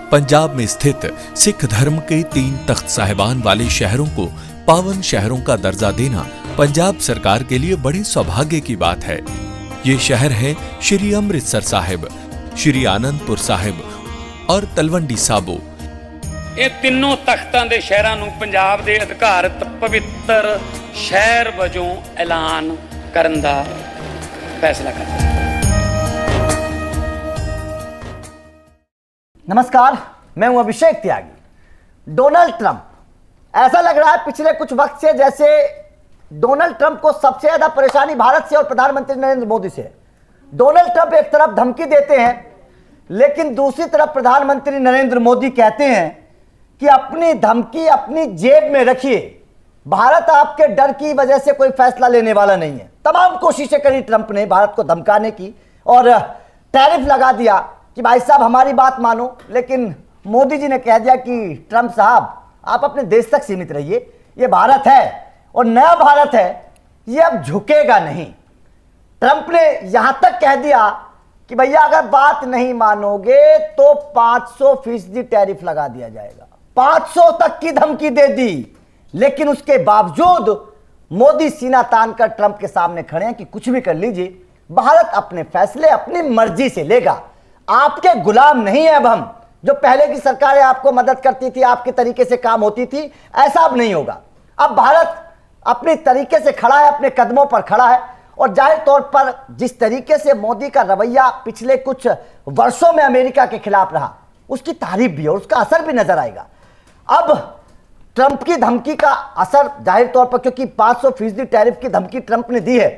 पंजाब में स्थित सिख धर्म के 3 तख्त साहिबान वाले शहरों को पावन शहरों का दर्जा देना पंजाब सरकार के लिए बड़े सौभाग्य की बात है। ये शहर है श्री अमृतसर साहिब, श्री आनंदपुर साहिब और तलवंडी साबो। ਇਹ ਤਿੰਨੋਂ ਤਖਤਾਂ ਦੇ ਸ਼ਹਿਰਾਂ ਨੂੰ ਪੰਜਾਬ ਦੇ ਅਧਿਕਾਰਤ ਪਵਿੱਤਰ ਸ਼ਹਿਰ ਵਜੋਂ ਐਲਾਨ ਕਰਨ ਦਾ फैसला करता है। नमस्कार, मैं हूं अभिषेक त्यागी। डोनाल्ड ट्रंप, ऐसा लग रहा है पिछले कुछ वक्त से जैसे डोनाल्ड ट्रंप को सबसे ज्यादा परेशानी भारत से और प्रधानमंत्री नरेंद्र मोदी से है। डोनाल्ड ट्रंप एक तरफ धमकी देते हैं, लेकिन दूसरी तरफ प्रधानमंत्री नरेंद्र मोदी कहते हैं कि अपनी धमकी अपनी जेब में रखिए, भारत आपके डर की वजह से कोई फैसला लेने वाला नहीं है। तमाम कोशिशें करी ट्रंप ने भारत को धमकाने की और टैरिफ लगा दिया कि भाई साहब हमारी बात मानो, लेकिन मोदी जी ने कह दिया कि ट्रंप साहब आप अपने देश तक सीमित रहिए, ये भारत है और नया भारत है, ये अब झुकेगा नहीं। ट्रंप ने यहां तक कह दिया कि भैया अगर बात नहीं मानोगे तो 500% टैरिफ लगा दिया जाएगा। 500 तक की धमकी दे दी, लेकिन उसके बावजूद मोदी सीना तान कर ट्रंप के सामने खड़े हैं कि कुछ भी कर लीजिए, भारत अपने फैसले अपनी मर्जी से लेगा, आपके गुलाम नहीं है। अब हम जो पहले की सरकारें आपको मदद करती थी, आपके तरीके से काम होती थी, ऐसा अब नहीं होगा। अब भारत अपने तरीके से खड़ा है, अपने कदमों पर खड़ा है और जाहिर तौर पर जिस तरीके से मोदी का रवैया पिछले कुछ वर्षों में अमेरिका के खिलाफ रहा, उसकी तारीफ भी है और उसका असर भी नजर आएगा। अब ट्रंप की धमकी का असर जाहिर तौर पर, क्योंकि 500% टैरिफ की धमकी ट्रंप ने दी है,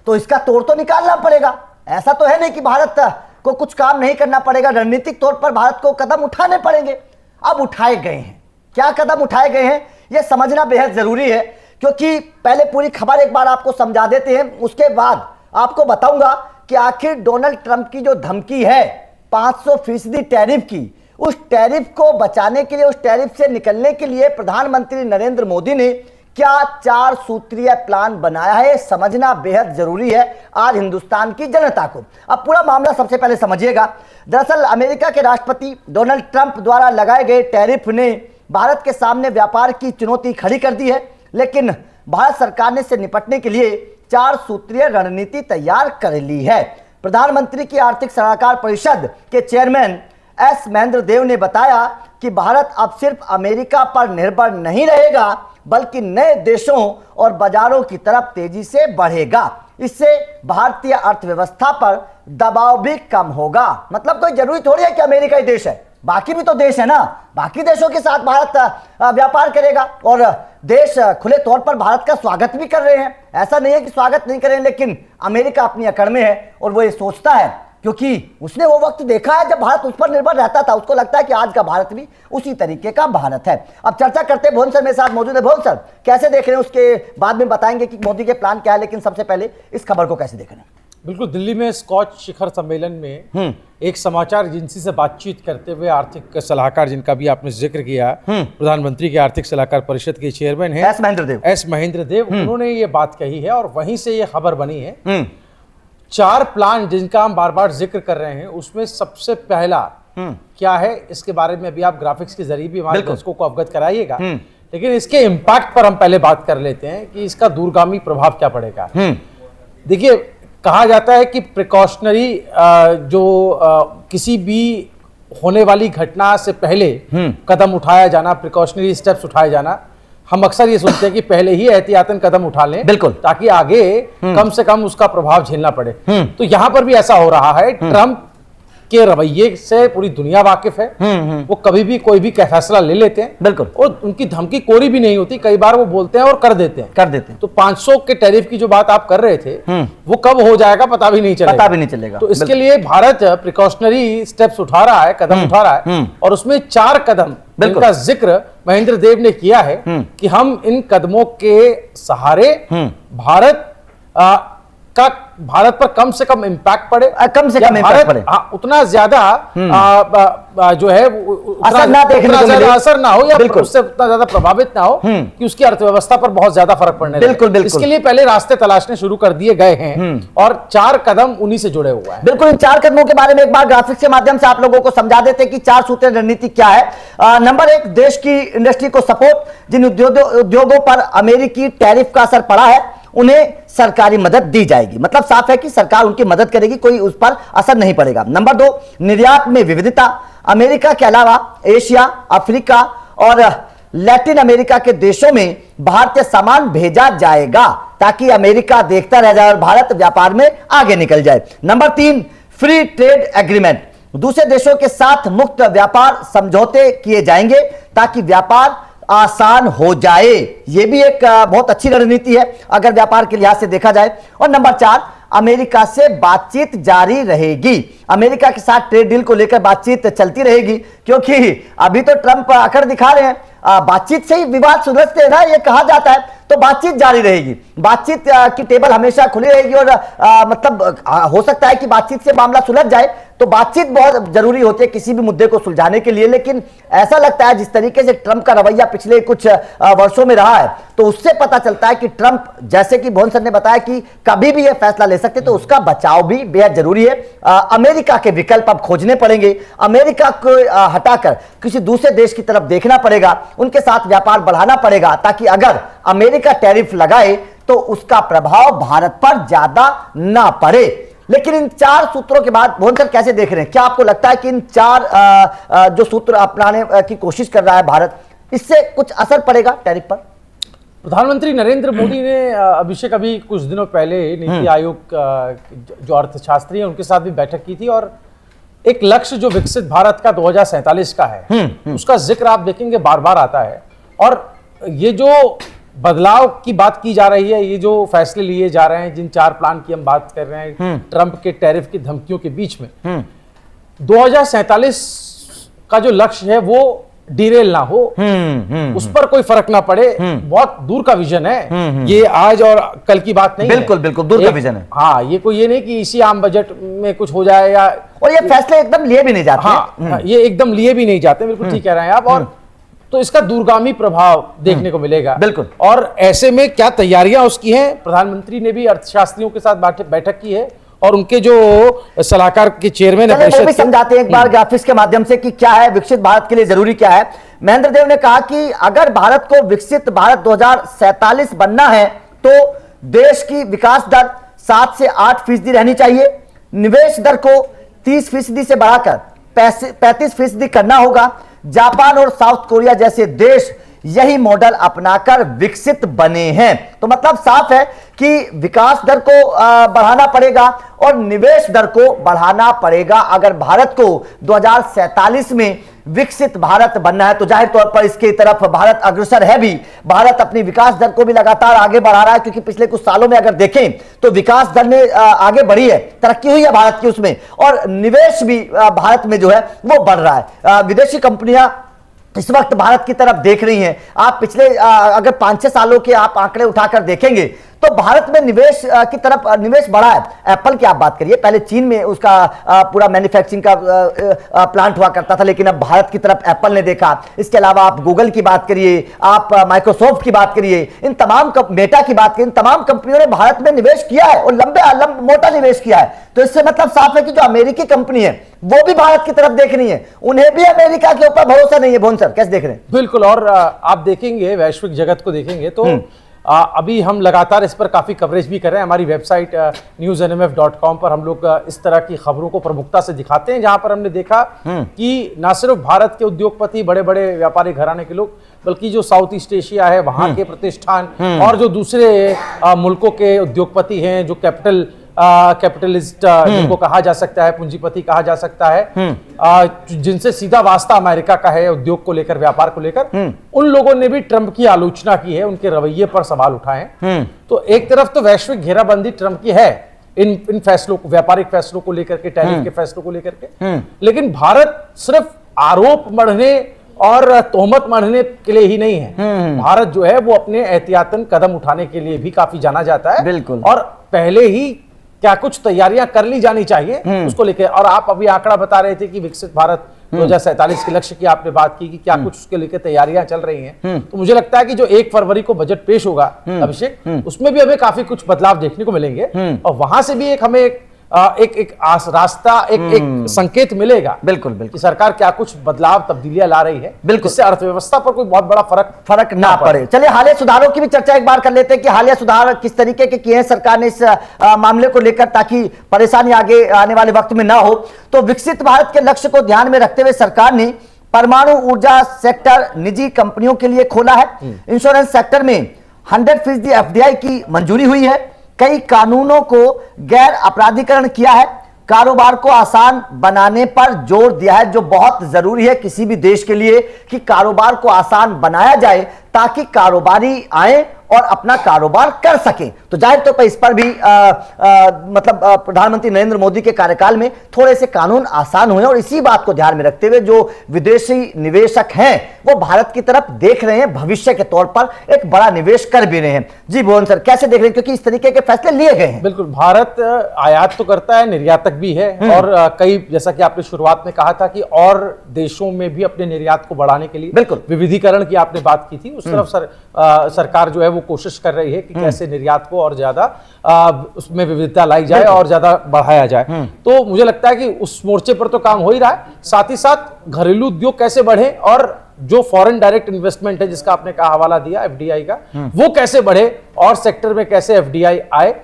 तो इसका तोड़ तो निकालना पड़ेगा। ऐसा तो है नहीं कि भारत को कुछ काम नहीं करना पड़ेगा, रणनीतिक तौर पर भारत को कदम उठाने पड़ेंगे। अब उठाए गए हैं, क्या कदम उठाए गए हैं यह समझना बेहद जरूरी है, क्योंकि पहले पूरी खबर एक बार आपको समझा देते हैं, उसके बाद आपको बताऊंगा कि आखिर डोनाल्ड ट्रंप की जो धमकी है 500% टैरिफ की, उस टैरिफ को बचाने के लिए, उस टैरिफ से निकलने के लिए प्रधानमंत्री नरेंद्र मोदी ने क्या 4 सूत्रीय प्लान बनाया है, समझना बेहद जरूरी है आज हिंदुस्तान की जनता को। अब पूरा मामला सबसे पहले समझिएगा। दरअसल अमेरिका के राष्ट्रपति डोनाल्ड ट्रंप द्वारा लगाए गए टैरिफ ने भारत के सामने व्यापार की चुनौती खड़ी कर दी है, लेकिन भारत सरकार ने इससे निपटने के लिए 4 सूत्रीय रणनीति तैयार कर ली है। प्रधानमंत्री की आर्थिक सलाहकार परिषद के चेयरमैन एस महेंद्र देव ने बताया कि भारत अब सिर्फ अमेरिका पर निर्भर नहीं रहेगा, बल्कि नए देशों और बाजारों की तरफ तेजी से बढ़ेगा। इससे भारतीय अर्थव्यवस्था पर दबाव भी कम होगा। मतलब कोई जरूरी थोड़ी है कि अमेरिका ही देश है, बाकी भी तो देश है ना, बाकी देशों के साथ भारत व्यापार करेगा और देश खुले तौर पर भारत का स्वागत भी कर रहे हैं। ऐसा नहीं है कि स्वागत नहीं कर रहे हैं, लेकिन अमेरिका अपनी अकड़ में है और वो ये सोचता है, क्योंकि उसने वो वक्त देखा है जब भारत उस पर निर्भर रहता था। उसको लगता है कि आज का भारत भी उसी तरीके का भारत है। अब चर्चा करते हैं, भुवन सर मेरे साथ मौजूद है। भुवन सर कैसे देख रहे हैं, उसके बाद में बताएंगे कि मोदी के प्लान क्या है, लेकिन सबसे पहले इस खबर को कैसे देख रहे हैं? बिल्कुल, दिल्ली में स्कॉच शिखर सम्मेलन में एक समाचार एजेंसी से बातचीत करते हुए आर्थिक सलाहकार, जिनका भी आपने जिक्र किया, प्रधानमंत्री के आर्थिक सलाहकार परिषद के चेयरमैन है एस महेंद्र देव, उन्होंने ये बात कही है और वहीं से ये खबर बनी है। 4 प्लान जिनका हम बार बार जिक्र कर रहे हैं, उसमें सबसे पहला क्या है, इसके बारे में अभी आप ग्राफिक्स के जरिए भी हमारे दर्शकों को अवगत कराइएगा, लेकिन इसके इम्पैक्ट पर हम पहले बात कर लेते हैं कि इसका दूरगामी प्रभाव क्या पड़ेगा। देखिए, कहा जाता है कि प्रिकॉशनरी किसी भी होने वाली घटना से पहले कदम उठाया जाना, प्रिकॉशनरी स्टेप्स उठाए जाना, हम अक्सर ये सोचते हैं कि पहले ही एहतियातन कदम उठा लें, बिल्कुल, ताकि आगे कम से कम उसका प्रभाव झेलना पड़े। तो यहां पर भी ऐसा हो रहा है। ट्रंप के रवैये से पूरी दुनिया वाकिफ है, वो कभी भी कोई भी फैसला ले लेते हैं, बिल्कुल, और उनकी धमकी कोरी भी नहीं होती, कई बार वो बोलते हैं और कर देते हैं। तो 500 के टैरिफ की जो बात आप कर रहे थे, वो कब हो जाएगा पता भी नहीं चलेगा। तो इसके लिए भारत प्रिकॉशनरी स्टेप्स उठा रहा है, कदम उठा रहा है, और उसमें 4 कदम जिनका जिक्र महेंद्र देव ने किया है कि हम इन कदमों के सहारे भारत का भारत पर कम से कम इम्पैक्ट पड़े, कम से या कम इम्पैक्ट पड़े, उतना ज्यादा जो है असर ना देखने को मिले, असर ना हो, या उससे उतना ज्यादा प्रभावित ना हो कि उसकी अर्थव्यवस्था पर बहुत ज्यादा फर्क पड़ने लगे। बिल्कुल बिल्कुल, इसके लिए पहले रास्ते तलाशने शुरू कर दिए गए हैं और 4 कदम उन्हीं से जुड़े हुए हैं। बिल्कुल, इन 4 कदमों के बारे में एक बार ग्राफिक्स के माध्यम से आप लोगों को समझा देते हैं कि 4 सूत्री रणनीति क्या है। नंबर 1, देश की इंडस्ट्री को सपोर्ट। जिन उद्योगों पर अमेरिकी टैरिफ का असर पड़ा है उन्हें सरकारी मदद दी जाएगी, मतलब साफ है कि सरकार उनकी मदद करेगी, कोई उस पर असर नहीं पड़ेगा। नंबर 2, निर्यात में विविधता। अमेरिका के अलावा एशिया, अफ्रीका और लैटिन अमेरिका के देशों में भारतीय सामान भेजा जाएगा ताकि अमेरिका देखता रह जाए और भारत व्यापार में आगे निकल जाए। Number 3, free trade agreement. दूसरे देशों के साथ मुक्त व्यापार समझौते किए जाएंगे ताकि व्यापार आसान हो जाए। यह भी एक बहुत अच्छी रणनीति है अगर व्यापार के लिहाज से देखा जाए। और नंबर 4, अमेरिका से बातचीत जारी रहेगी। अमेरिका के साथ ट्रेड डील को लेकर बातचीत चलती रहेगी क्योंकि अभी तो ट्रंप अकड़ दिखा रहे हैं, बातचीत से ही विवाद सुलझते हैं ना, ये कहा जाता है, तो बातचीत जारी रहेगी। बातचीत की टेबल हमेशा खुली रहेगी और मतलब हो सकता है कि बातचीत से मामला सुलझ जाए, तो बातचीत बहुत जरूरी होती है किसी भी मुद्दे को सुलझाने के लिए। लेकिन ऐसा लगता है जिस तरीके से ट्रंप का रवैया पिछले कुछ वर्षों में रहा है, तो उससे पता चलता है कि ट्रंप, जैसे कि भुवन सर ने बताया कि कभी भी यह फैसला ले सकते, तो उसका बचाव भी बेहद जरूरी है। अमेरिका के विकल्प अब खोजने पड़ेंगे, अमेरिका को हटाकर किसी दूसरे देश की तरफ देखना पड़ेगा, उनके साथ व्यापार बढ़ाना पड़ेगा ताकि अगर अमेरिका टैरिफ लगाए तो उसका प्रभाव भारत पर ज्यादा ना पड़े। लेकिन इन 4 सूत्रों के बाद भुवन सर कैसे देख रहे हैं? क्या आपको लगता है कि इन 4 जो सूत्र अपनाने की कोशिश कर रहा है भारत, इससे कुछ असर पड़ेगा टैरिफ पर? प्रधानमंत्री नरेंद्र मोदी ने अभिषेक अभी कुछ दिनों पहले नीति आयोग जो अर्थशास्त्री हैं उनके साथ भी बैठक की थी और एक लक्ष्य जो विकसित भारत का 2047 का है उसका जिक्र आप देखेंगे बार बार आता है। और ये जो बदलाव की बात की जा रही है, ये जो फैसले लिए जा रहे हैं, जिन 4 प्लान की हम बात कर रहे हैं ट्रंप के टैरिफ की धमकियों के बीच में, 2047 का जो लक्ष्य है वो डिरेल ना हो, उस पर कोई फर्क ना पड़े, बहुत दूर का विजन है। ये आज और कल की बात नहीं, बिल्कुल बिल्कुल दूर का विजन है। हाँ, ये नहीं कि इसी आम बजट में कुछ हो जाए, या और ये फैसले एकदम लिए भी नहीं जाते। हाँ, ये एकदम लिए भी नहीं जाते, बिल्कुल ठीक कह रहे हैं आप। और तो इसका दूरगामी प्रभाव देखने को मिलेगा। बिल्कुल। और ऐसे में क्या तैयारियां उसकी हैं? प्रधानमंत्री ने भी अर्थशास्त्रियों के साथ बैठक की है और उनके जो सलाहकार के चेयरमैन है, वो भी समझाते हैं एक बार ग्राफिक्स के माध्यम से कि क्या है विकसित भारत के लिए जरूरी क्या है। महेंद्र देव ने कहा कि अगर भारत को विकसित भारत 2047 बनना है तो देश की विकास दर 7 से 8% रहनी चाहिए, निवेश दर को 30% से बढ़ाकर 35% करना होगा। जापान और साउथ कोरिया जैसे देश यही मॉडल अपनाकर विकसित बने हैं। तो मतलब साफ है कि विकास दर को बढ़ाना पड़ेगा और निवेश दर को बढ़ाना पड़ेगा अगर भारत को 2047 में विकसित भारत बनना है। तो जाहिर तौर पर इसकी तरफ भारत अग्रसर है भी। भारत अपनी विकास दर को भी लगातार आगे बढ़ा रहा है क्योंकि पिछले कुछ सालों में अगर देखें तो विकास दर में आगे बढ़ी है, तरक्की हुई है भारत की उसमें, और निवेश भी भारत में जो है वो बढ़ रहा है। विदेशी कंपनियां इस वक्त भारत की तरफ देख रही हैं। आप पिछले अगर 5-6 सालों के आप आंकड़े उठाकर देखेंगे तो भारत में निवेश की तरफ निवेश बढ़ा है। एप्पल की आप बात करिए, पहले चीन में उसका पूरा मैन्युफैक्चरिंग का प्लांट हुआ करता था, लेकिन अब भारत की तरफ एप्पल ने देखा। इसके अलावा आप गूगल की बात करिए, आप माइक्रोसॉफ्ट की बात करिए, इन तमाम मेटा की बात करिए, इन तमाम कंपनियों ने भारत में निवेश किया है और मोटा निवेश किया है। तो इससे मतलब साफ है कि जो अमेरिकी कंपनी है वो भी भारत की तरफ देख रही है, उन्हें भी अमेरिका के ऊपर भरोसा नहीं है। भुवन सर कैसे देख रहे हैं? बिल्कुल। और आप देखेंगे, वैश्विक जगत को देखेंगे तो अभी हम लगातार इस पर काफी कवरेज भी कर रहे हैं। हमारी वेबसाइट newsnmf.com पर हम लोग इस तरह की खबरों को प्रमुखता से दिखाते हैं, जहां पर हमने देखा कि न सिर्फ भारत के उद्योगपति, बड़े बड़े व्यापारी घराने के लोग, बल्कि जो साउथ ईस्ट एशिया है वहां के प्रतिष्ठान और जो दूसरे मुल्कों के उद्योगपति हैं, जो कैपिटलिस्ट जिनको कहा जा सकता है, पूंजीपति कहा जा सकता है, जिनसे सीधा वास्ता अमेरिका का है उद्योग को लेकर, व्यापार को लेकर, उन लोगों ने भी ट्रंप की आलोचना की है, उनके रवैये पर सवाल उठाए। तो एक तरफ तो वैश्विक घेराबंदी ट्रंप की है इन फैसलों को, व्यापारिक फैसलों को लेकर के, टैरिफ के फैसलों को लेकर के, लेकिन भारत सिर्फ आरोप मढ़ने और तोहमत मढ़ने के लिए ही नहीं है। भारत जो है वो अपने एहतियातन कदम उठाने के लिए भी काफी जाना जाता है। बिल्कुल। और पहले ही क्या कुछ तैयारियां कर ली जानी चाहिए उसको लेकर। और आप अभी आंकड़ा बता रहे थे कि विकसित भारत 2047 के लक्ष्य की आपने बात की कि क्या कुछ उसके लेकर तैयारियां चल रही हैं। तो मुझे लगता है कि जो 1 फरवरी को बजट पेश होगा अभिषेक, उसमें भी हमें काफी कुछ बदलाव देखने को मिलेंगे और वहां से भी एक हमें एक रास्ता, एक संकेत मिलेगा बिल्कुल बिल्कुल कि सरकार क्या कुछ बदलाव तब्दीलियां ला रही है, बिल्कुल, जिससे अर्थव्यवस्था पर कोई बहुत बड़ा फर्क ना पड़े। चलिए हालिया सुधारों की भी चर्चा एक बार कर लेते हैं कि हालिया सुधार किस तरीके के किए हैं सरकार ने इस मामले को लेकर, ताकि परेशानी आगे आने वाले वक्त में ना हो। तो विकसित भारत के लक्ष्य को ध्यान में रखते हुए सरकार ने परमाणु ऊर्जा सेक्टर निजी कंपनियों के लिए खोला है। इंश्योरेंस सेक्टर में 100% FDI की मंजूरी हुई है। कई कानूनों को गैर अपराधीकरण किया है। कारोबार को आसान बनाने पर जोर दिया है, जो बहुत जरूरी है किसी भी देश के लिए कि कारोबार को आसान बनाया जाए ताकि कारोबारी आए और अपना कारोबार कर सकें। तो जाहिर तौर पर इस पर भी प्रधानमंत्री नरेंद्र मोदी के कार्यकाल में थोड़े से कानून आसान हुए और इसी बात को ध्यान में रखते हुए जो विदेशी निवेशक हैं वो भारत की तरफ देख रहे हैं, भविष्य के तौर पर एक बड़ा निवेश कर भी रहे हैं। जी भुवन सर, कैसे देख रहे हैं, क्योंकि इस तरीके के फैसले लिए गए हैं? बिल्कुल, भारत आयात तो करता है, निर्यातक भी है और कई, जैसा कि आपने शुरुआत में कहा था कि और देशों में भी अपने निर्यात को बढ़ाने के लिए बिल्कुल विविधीकरण की आपने बात की थी, उस तरफ सरकार जो है वो कोशिश कर रही है कि कैसे निर्यात को और ज्यादा उसमें विविधता लाई जाए और ज्यादा बढ़ाया जाए। तो मुझे लगता है कि उस मोर्चे पर तो काम हो ही रहा है, साथ ही साथ घरेलू उद्योग कैसे बढ़े और जो फॉरेन डायरेक्ट इन्वेस्टमेंट है जिसका आपने कहा हवाला दिया FDI का, वो कैसे बढ़े और सेक्टर में कैसे FDI आए,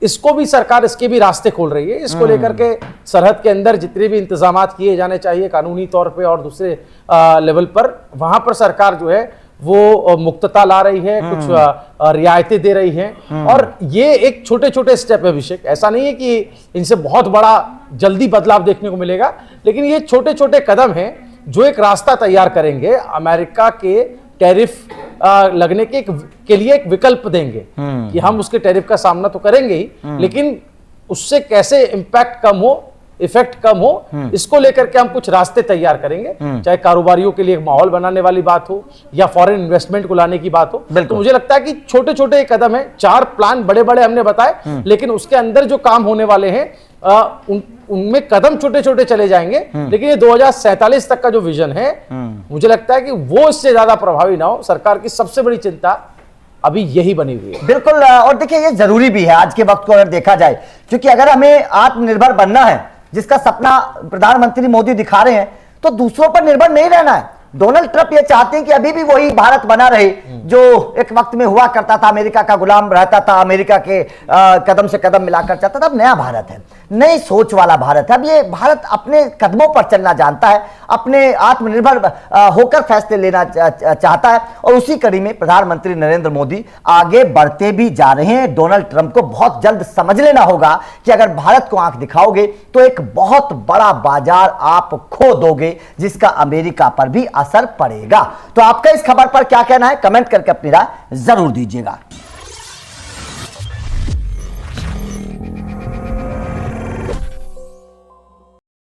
इसको भी सरकार, इसके भी रास्ते खोल रही है। इसको लेकर के सरहद के अंदर जितने भी इंतजामात किए जाने चाहिए कानूनी तौर पे और दूसरे लेवल पर, वहां पर सरकार जो है वो मुक्तता ला रही है, कुछ रियायतें दे रही है। और ये एक छोटे छोटे स्टेप है अभिषेक, ऐसा नहीं है कि इनसे बहुत बड़ा जल्दी बदलाव देखने को मिलेगा, लेकिन ये छोटे छोटे कदम हैं जो एक रास्ता तैयार करेंगे, अमेरिका के टैरिफ लगने के लिए एक विकल्प देंगे कि हम उसके टैरिफ का सामना तो करेंगे ही, लेकिन उससे कैसे इंपैक्ट कम हो, इफेक्ट कम हो, इसको लेकर के हम कुछ रास्ते तैयार करेंगे, चाहे कारोबारियों के लिए एक माहौल बनाने वाली बात हो या फॉरेन इन्वेस्टमेंट को लाने की बात हो। तो मुझे लगता है कि छोटे छोटे कदम है, 4 प्लान बड़े बड़े हमने बताए, लेकिन उसके अंदर जो काम होने वाले हैं उनमें कदम छोटे छोटे चले जाएंगे, लेकिन ये 2047 तक का जो विजन है, मुझे लगता है कि वो इससे ज्यादा प्रभावी ना हो। सरकार की सबसे बड़ी चिंता अभी यही बनी हुई है। बिल्कुल, और देखिए ये जरूरी भी है आज के वक्त को अगर देखा जाए, क्योंकि अगर हमें आत्मनिर्भर बनना है, जिसका सपना प्रधानमंत्री मोदी दिखा रहे हैं, तो दूसरों पर निर्भर नहीं रहना है। डोनाल्ड ट्रंप ये चाहते हैं कि अभी भी वही भारत बना रहे जो एक वक्त में हुआ करता था, अमेरिका का गुलाम रहता था, अमेरिका के कदम से कदम मिलाकर चलता था। अब नया भारत है, नई सोच वाला भारत है। अब ये भारत अपने कदमों पर चलना जानता है, अपने आत्मनिर्भर होकर फैसले लेना चाहता है, और उसी कड़ी में प्रधानमंत्री नरेंद्र मोदी आगे बढ़ते भी जा रहे हैं। डोनाल्ड ट्रंप को बहुत जल्द समझ लेना होगा कि अगर भारत को आंख दिखाओगे तो एक बहुत बड़ा बाजार आप खो दोगे, जिसका अमेरिका पर भी असर पड़ेगा। तो आपका इस खबर पर क्या कहना है, कमेंट करके अपनी राय जरूर दीजिएगा।